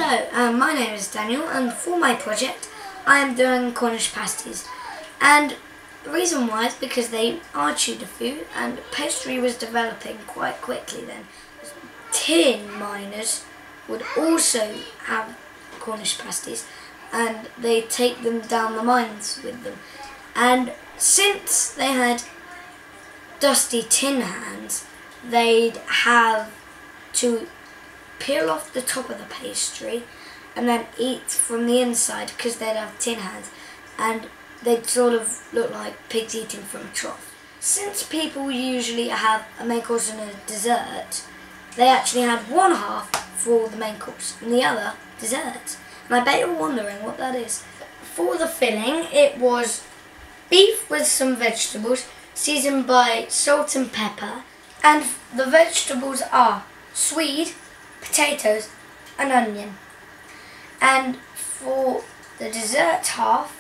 Hello, my name is Daniel, and for my project I am doing Cornish pasties. And the reason why is because they are Tudor food, and pastry was developing quite quickly then. Tin miners would also have Cornish pasties, and they take them down the mines with them. And since they had dusty tin hands, they'd have to peel off the top of the pastry and then eat from the inside because they'd have tin hands, and they'd sort of look like pigs eating from a trough. Since people usually have a main course and a dessert, they actually had one half for the main course and the other dessert. And I bet you're wondering what that is. For the filling, it was beef with some vegetables seasoned by salt and pepper, and the vegetables are swede, potatoes and onion. And for the dessert half,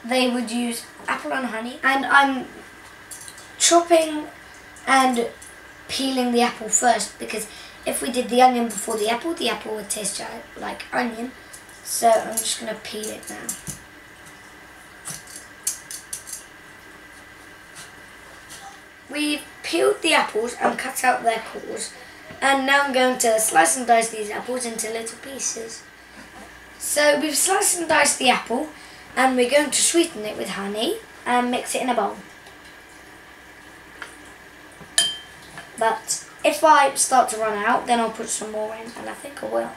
they would use apple and honey, and I'm chopping and peeling the apple first, because if we did the onion before the apple would taste like onion. So I'm just going to peel it now. We've peeled the apples and cut out their cores, and now I'm going to slice and dice these apples into little pieces. So we've sliced and diced the apple, and we're going to sweeten it with honey and mix it in a bowl. But if I start to run out, then I'll put some more in, and I think I will.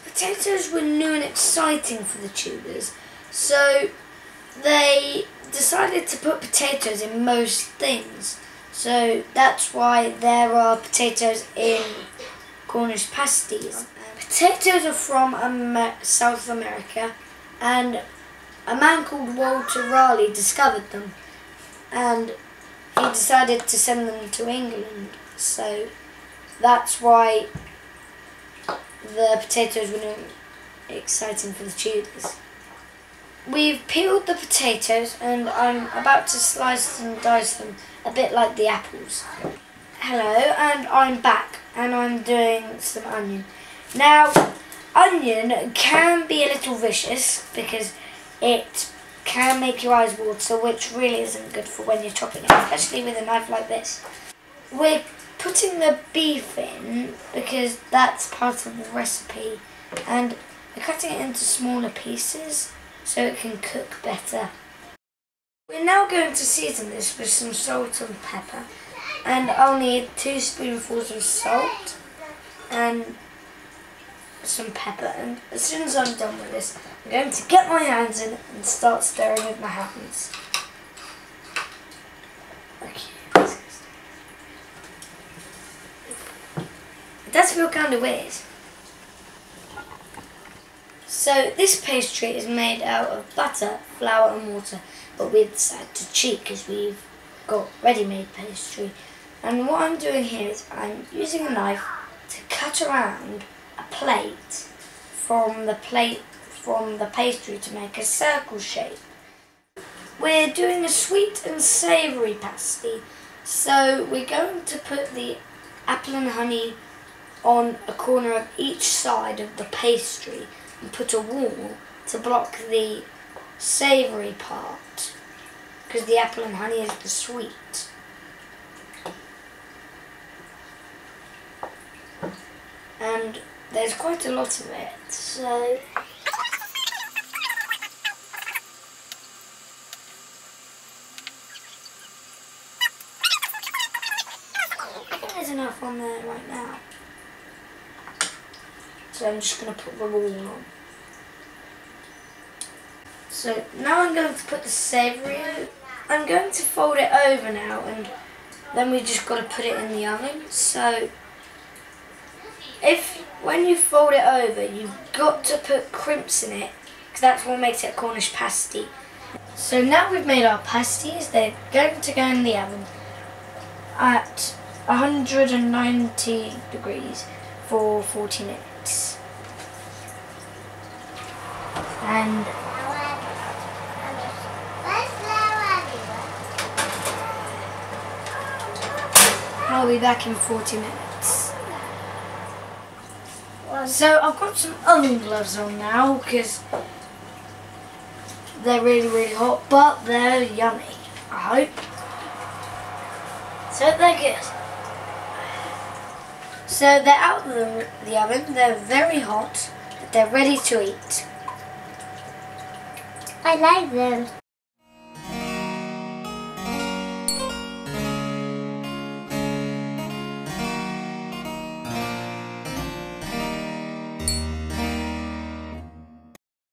Potatoes were new and exciting for the Tudors, so they decided to put potatoes in most things. So that's why there are potatoes in Cornish pasties. Potatoes are from South America, and a man called Walter Raleigh discovered them, and he decided to send them to England. So that's why the potatoes were new and exciting for the Tudors. We've peeled the potatoes, and I'm about to slice and dice them a bit like the apples. Hello, and I'm back, and I'm doing some onion. Now, onion can be a little vicious because it can make your eyes water, which really isn't good for when you're chopping it, especially with a knife like this. We're putting the beef in because that's part of the recipe, and we're cutting it into smaller pieces so it can cook better. We're now going to season this with some salt and pepper, and I'll need 2 spoonfuls of salt and some pepper, and as soon as I'm done with this, I'm going to get my hands in and start stirring with my hands. Okay. It does feel kind of weird. So this pastry is made out of butter, flour and water, but we've decided to cheat because we've got ready-made pastry. And what I'm doing here is I'm using a knife to cut around a plate from the pastry to make a circle shape. We're doing a sweet and savoury pasty, so we're going to put the apple and honey on a corner of each side of the pastry and put a wall to block the savoury part, because the apple and honey is the sweet. And there's quite a lot of it, so I think there's enough on there right now. So I'm just going to put the wall on. So now I'm going to put the savoury in. I'm going to fold it over now, and then we just got to put it in the oven. So when you fold it over, you've got to put crimps in it, because that's what makes it a Cornish pasty. So now we've made our pasties, they're going to go in the oven at 190 degrees for 40 minutes. And I'll be back in 40 minutes. So I've got some oven gloves on now because they're really, really hot, but they're yummy, I hope. So they're good. So they're out of the oven, they're very hot, but they're ready to eat. I like them.